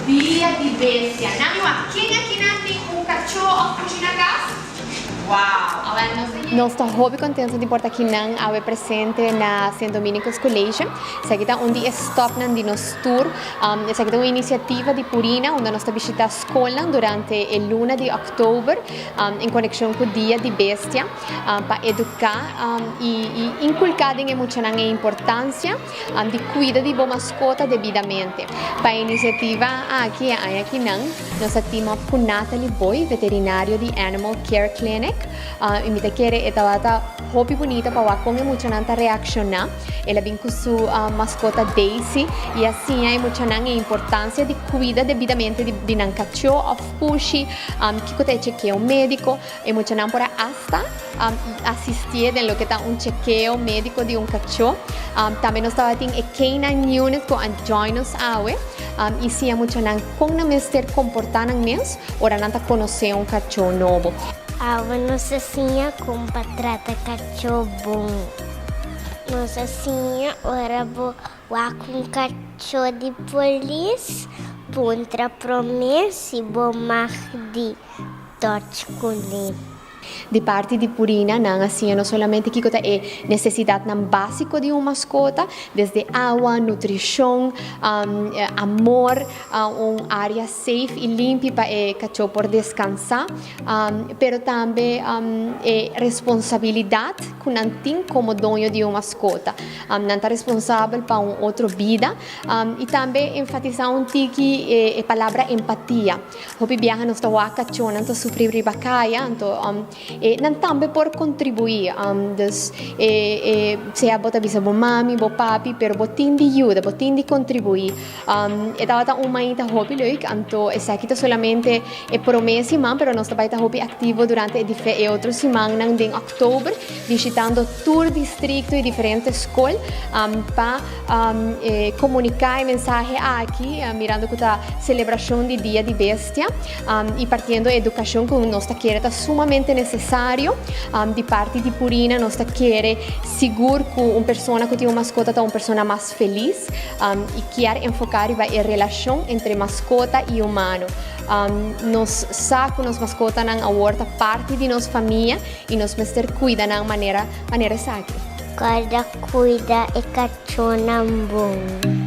Dia de bestia. Namiwa, quem aqui tem um cachorro na casa? Wow! Nós estamos muito contentes de portar aqui ao presente na St. Dominico's College. Essa aqui é onde stop de nosso tour. Essa aqui é uma iniciativa de Purina, onde nós estamos visitando a escola durante a luna de outubro, em conexão com o Dia de Bestia, para educar e inculcar em emocionar a importância de cuidar de boa mascota devidamente. Para a iniciativa aqui nós temos com Natalie Boy, veterinário de Animal Care Clinic. Imita querer etawata hobby bonita para com emocionante reaccionar. Ela vem com sua mascota Daisy e assim a emocionar a importância de cuidar devidamente de um cachorro, of pushi, que cote chequeio médico, emocionar por hasta assistir em lo que está chequeio médico de cachorro. Também nós estava tem a canine unit com join us awe. E se emocionar como nós ter comportando mesmo, ora não conhecer cachorro novo. Nossa senha com trata cachorro bom. Nossa senha ora vou com cachorro de polícia, contra promessa e vou de touch com ele. De parte de Purina, não somente que é necessidade básica de uma mascota, desde água, nutrição, amor, uma área safe e limpa para o cachorro por descansar, pero também responsabilidade que não tem como dono de uma mascota, não está responsável para outra vida e também enfatizar que a palavra empatia. Hoje viaja nos cachorro, não está sofrer ribacaia, não também por contribuir, se a bota bisa bo mami, bo papi, pero botin de ajuda, botin de contribuir. Estava uma ita hobby leuk, anto essa aqui solamente é promessa man, pero nós também hobby ativo durante outras semanas em outubro, visitando tour distrito e diferentes escolas para comunicar a mensagem aqui, mirando com a celebração de Dia de Bestia e partindo a educação que nós queremos sumamente necessário de parte de Purina. Nós queremos seguro que uma pessoa que tem uma mascota é uma pessoa mais feliz e quer enfocar a relação entre mascota e humano. Nós sabemos que as mascotas são a parte de nossa família e nós precisamos cuidar de maneira sábia. Cada cuida é cachorro bom.